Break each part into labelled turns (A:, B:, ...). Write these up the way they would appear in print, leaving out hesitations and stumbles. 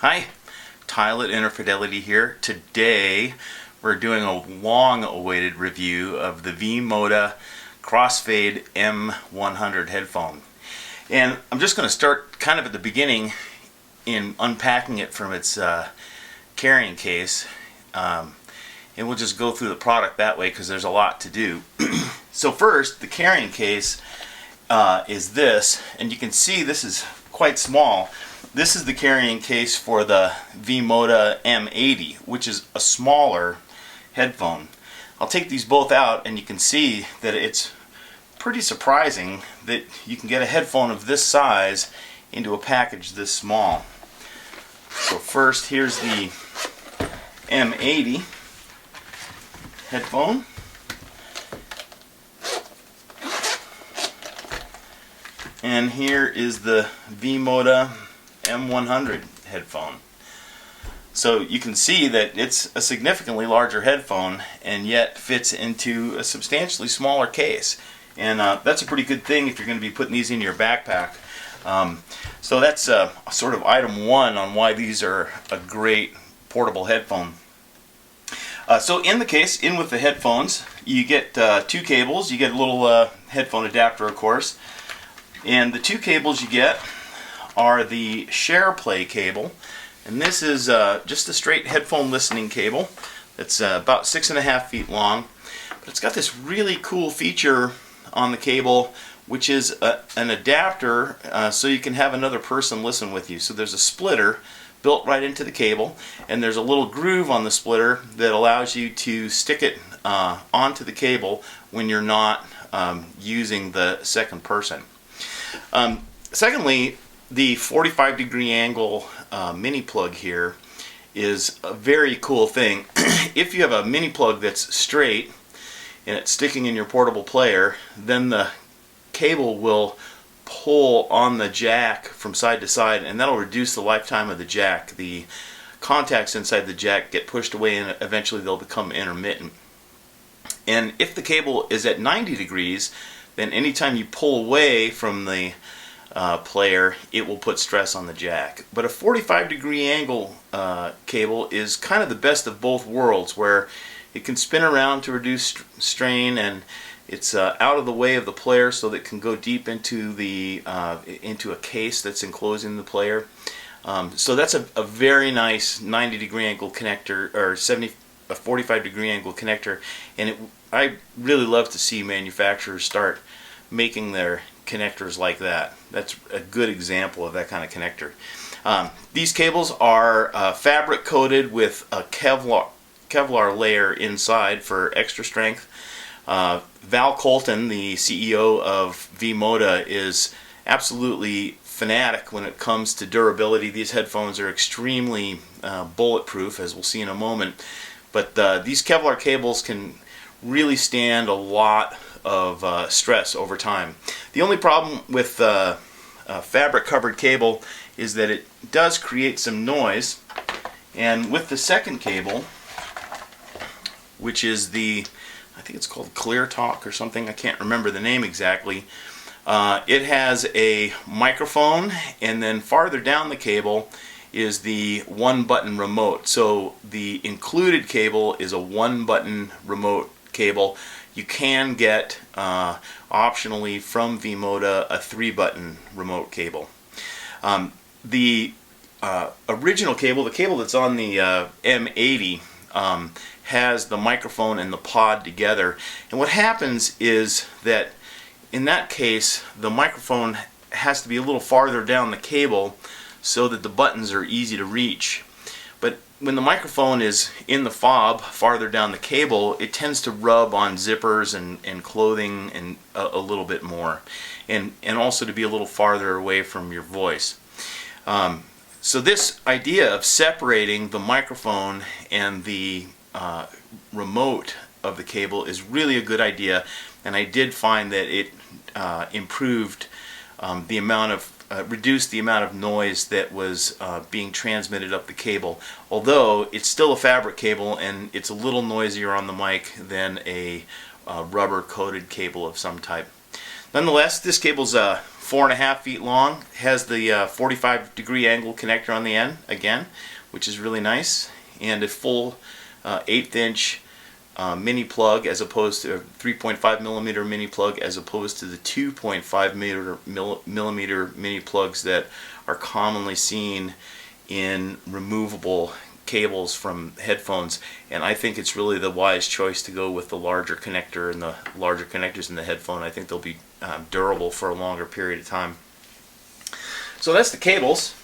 A: Hi, Tile at Interfidelity here. Today we're doing a long-awaited review of the V-Moda Crossfade M-100 headphone. And I'm just going to start kind of at the beginning in unpacking it from its carrying case. And we'll just go through the product that way because there's a lot to do. So first, the carrying case is this, and you can see this is quite small. This is the carrying case for the V-Moda M80, which is a smaller headphone. I'll take these both out and you can see that it's pretty surprising that you can get a headphone of this size into a package this small. So first, here's the M80 headphone. And here is the V-Moda M100 headphone. So you can see that it's a significantly larger headphone and yet fits into a substantially smaller case. And that's a pretty good thing if you're going to be putting these in your backpack. So that's sort of item one on why these are a great portable headphone. So in the case, in with the headphones, you get two cables. You get a little headphone adapter, of course. And the two cables you get are the SharePlay cable, and this is just a straight headphone listening cable. It's about 6.5 feet long, but it's got this really cool feature on the cable, which is an adapter so you can have another person listen with you. So there's a splitter built right into the cable, and there's a little groove on the splitter that allows you to stick it onto the cable when you're not using the second person. Secondly, the 45-degree angle mini plug here is a very cool thing. If you have a mini plug that's straight and it's sticking in your portable player, then the cable will pull on the jack from side to side, and that'll reduce the lifetime of the jack. The contacts inside the jack get pushed away and eventually they'll become intermittent. And if the cable is at 90 degrees, then anytime you pull away from the player, it will put stress on the jack. But a 45-degree angle cable is kind of the best of both worlds, where it can spin around to reduce strain, and it's out of the way of the player so that it can go deep into the into a case that's enclosing the player. So that's a very nice 90-degree angle connector, or a 45-degree angle connector, and I really love to see manufacturers start making their connectors like that. That's a good example of that kind of connector. These cables are fabric coated with a Kevlar layer inside for extra strength. Val Colton, the CEO of V-Moda, is absolutely fanatic when it comes to durability. These headphones are extremely bulletproof, as we'll see in a moment. But these Kevlar cables can really stand a lot of stress over time. The only problem with a fabric covered cable is that it does create some noise, and with the second cable, which is the, I think it's called Clear Talk or something, I can't remember the name exactly, it has a microphone, and then farther down the cable is the one-button remote. So the included cable is a one-button remote cable. You can get optionally from V-Moda a 3-button remote cable. The original cable, the cable that's on the M80, has the microphone and the pod together. And what happens is that in that case, the microphone has to be a little farther down the cable so that the buttons are easy to reach. But when the microphone is in the fob farther down the cable, it tends to rub on zippers and clothing and a little bit more, and also to be a little farther away from your voice. So this idea of separating the microphone and the remote of the cable is really a good idea, and I did find that it improved the amount of reduce the amount of noise that was being transmitted up the cable. Although it's still a fabric cable and it's a little noisier on the mic than a rubber coated cable of some type. Nonetheless, this cable's 4.5 feet long, has the 45-degree angle connector on the end again, which is really nice, and a full 1/8 inch mini plug as opposed to a 3.5 millimeter mini plug as opposed to the 2.5 millimeter mini plugs that are commonly seen in removable cables from headphones. And I think it's really the wise choice to go with the larger connector and the larger connectors in the headphone. I think they'll be durable for a longer period of time. So that's the cables.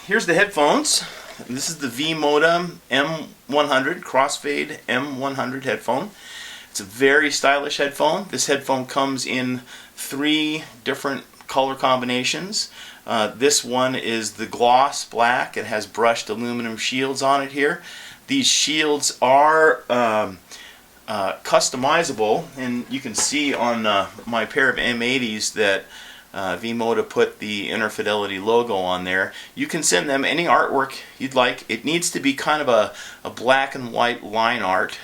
A: Here's the headphones. This is the V-Moda M-100, Crossfade M-100 headphone. It's a very stylish headphone. This headphone comes in 3 different color combinations. This one is the gloss black. It has brushed aluminum shields on it here. These shields are customizable, and you can see on my pair of M80s that V-Moda put the Inner Fidelity logo on there. You can send them any artwork you'd like. It needs to be kind of a black and white line art.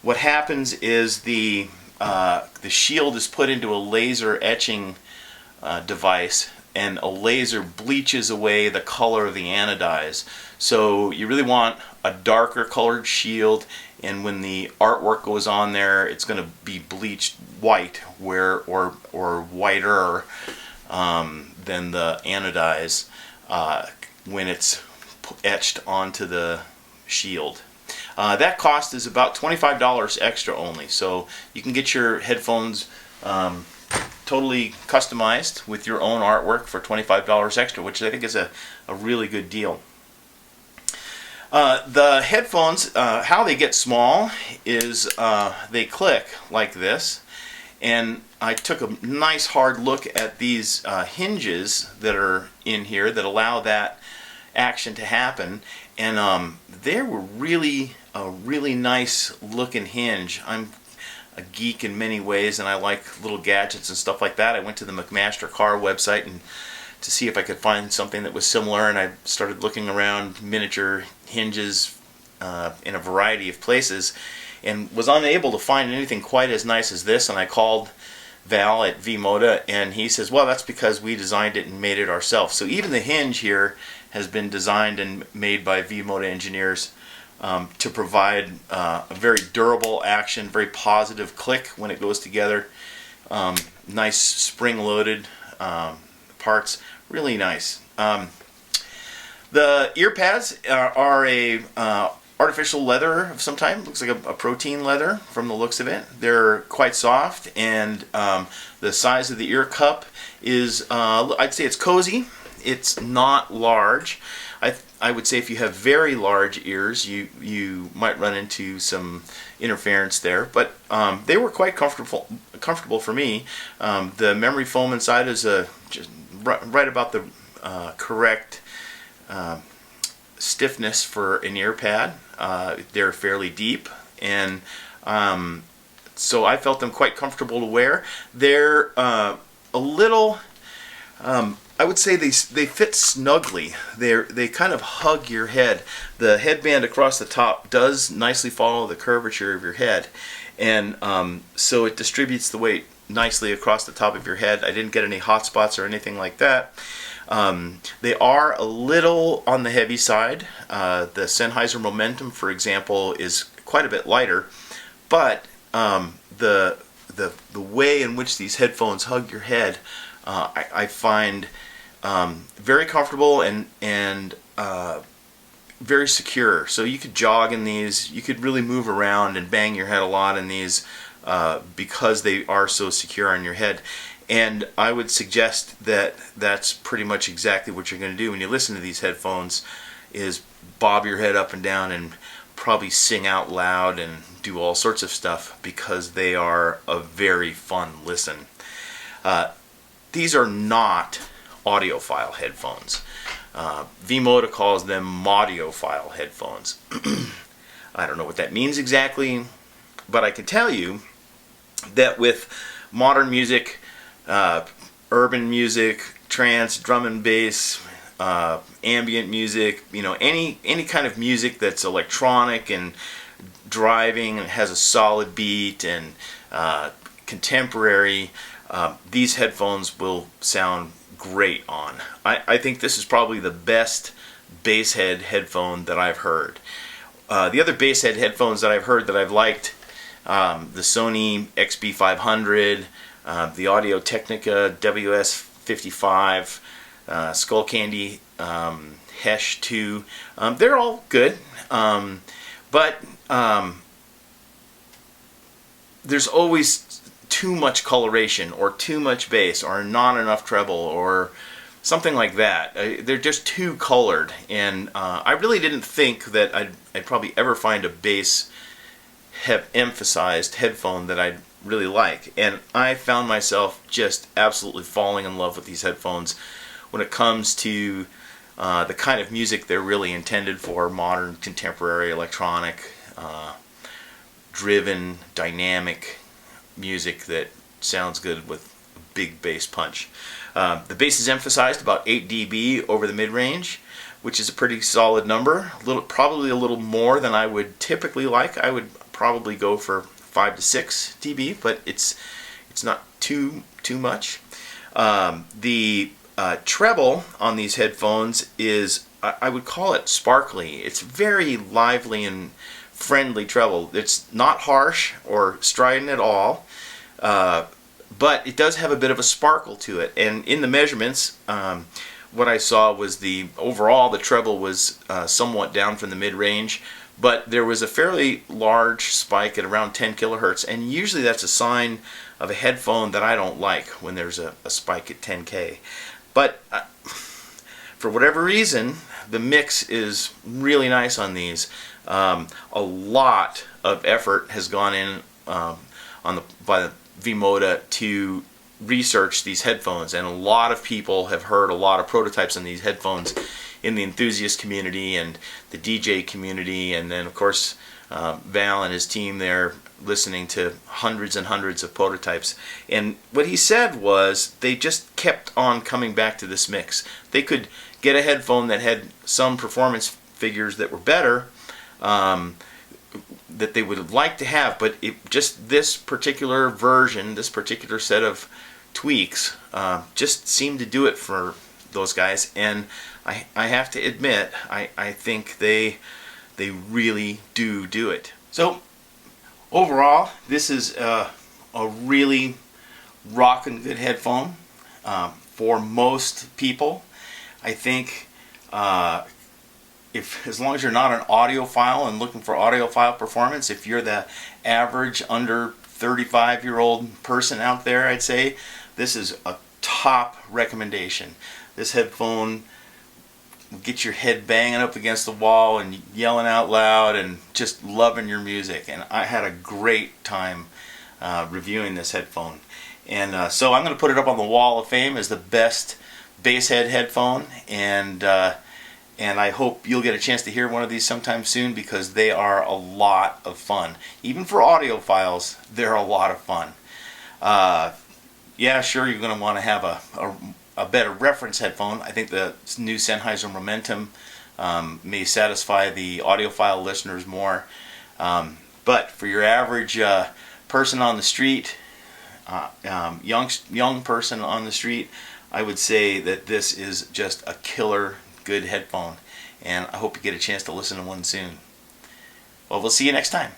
A: What happens is the shield is put into a laser etching device, and a laser bleaches away the color of the anodize. So you really want a darker colored shield, and when the artwork goes on there, it's going to be bleached white, or whiter than the anodize when it's etched onto the shield. That cost is about $25 extra only, so you can get your headphones totally customized with your own artwork for $25 extra, which I think is a really good deal. The headphones, how they get small is they click like this, and I took a nice hard look at these hinges that are in here that allow that action to happen, and they were really a really nice looking hinge. I'm a geek in many ways, and I like little gadgets and stuff like that. I went to the McMaster car website and to see if I could find something that was similar, and I started looking around miniature hinges in a variety of places and was unable to find anything quite as nice as this. And I called Val at V-Moda, and he says, well, that's because we designed it and made it ourselves. So even the hinge here has been designed and made by V-Moda engineers to provide a very durable action, very positive click when it goes together. Nice spring-loaded parts, really nice. The ear pads are a artificial leather of some type. Looks like a protein leather from the looks of it. They're quite soft, and the size of the ear cup is, I'd say it's cozy. It's not large. I would say if you have very large ears, you might run into some interference there, but they were quite comfortable for me. The memory foam inside is just right about the correct stiffness for an ear pad. They're fairly deep, and so I felt them quite comfortable to wear. They're a little, I would say they fit snugly. They kind of hug your head. The headband across the top does nicely follow the curvature of your head, and so it distributes the weight nicely across the top of your head. I didn't get any hot spots or anything like that. They are a little on the heavy side. The Sennheiser Momentum, for example, is quite a bit lighter, but the way in which these headphones hug your head, I find very comfortable and very secure. So you could jog in these. You could really move around and bang your head a lot in these because they are so secure on your head. And I would suggest that that's pretty much exactly what you're going to do when you listen to these headphones, is bob your head up and down and probably sing out loud and do all sorts of stuff, because they are a very fun listen. These are not audiophile headphones. V-Moda calls them modiophile headphones. I don't know what that means exactly, but I can tell you that with modern music, urban music, trance, drum and bass, ambient music, any kind of music that's electronic and driving and has a solid beat and contemporary, these headphones will sound great on. I think this is probably the best Basshead headphone that I've heard. The other Basshead headphones that I've heard that I've liked, the Sony XB500, the Audio-Technica WS55, Skullcandy Hesh 2, they're all good, but there's always too much coloration or too much bass or not enough treble or something like that. They're just too colored, and I really didn't think that I'd probably ever find a bass emphasized headphone that I'd really like, and I found myself just absolutely falling in love with these headphones when it comes to the kind of music they're really intended for: modern, contemporary, electronic, driven, dynamic music that sounds good with a big bass punch. The bass is emphasized about 8 dB over the mid-range, which is a pretty solid number. Probably a little more than I would typically like. I would probably go for 5 to 6 dB, but it's not too much. The treble on these headphones is, I would call it sparkly. It's very lively and friendly treble. It's not harsh or strident at all, but it does have a bit of a sparkle to it. And in the measurements, what I saw was the treble was somewhat down from the mid-range, but there was a fairly large spike at around 10 kilohertz, and usually that's a sign of a headphone that I don't like, when there's a spike at 10K. But for whatever reason, the mix is really nice on these. A lot of effort has gone in by the V-Moda to research these headphones, and a lot of people have heard a lot of prototypes on these headphones in the enthusiast community and the DJ community, and then of course Val and his team there listening to hundreds and hundreds of prototypes. And what he said was they just kept on coming back to this mix. They could get a headphone that had some performance figures that were better, that they would have liked to have, but just this particular version, this particular set of tweaks, just seemed to do it for those guys. And I have to admit, I think they really do it. So overall, this is a really rockin' good headphone for most people. I think as long as you're not an audiophile and looking for audiophile performance, if you're the average under 35-year-old person out there, I'd say this is a top recommendation. This headphone will get your head banging up against the wall and yelling out loud and just loving your music. And I had a great time reviewing this headphone. And so I'm going to put it up on the Wall of Fame as the best Basshead headphone, and I hope you'll get a chance to hear one of these sometime soon, because they are a lot of fun. Even for audiophiles, they're a lot of fun. Yeah, sure, you're going to want to have a better reference headphone. I think the new Sennheiser Momentum may satisfy the audiophile listeners more. But for your average person on the street, young person on the street, I would say that this is just a killer good headphone, and I hope you get a chance to listen to one soon. Well, we'll see you next time.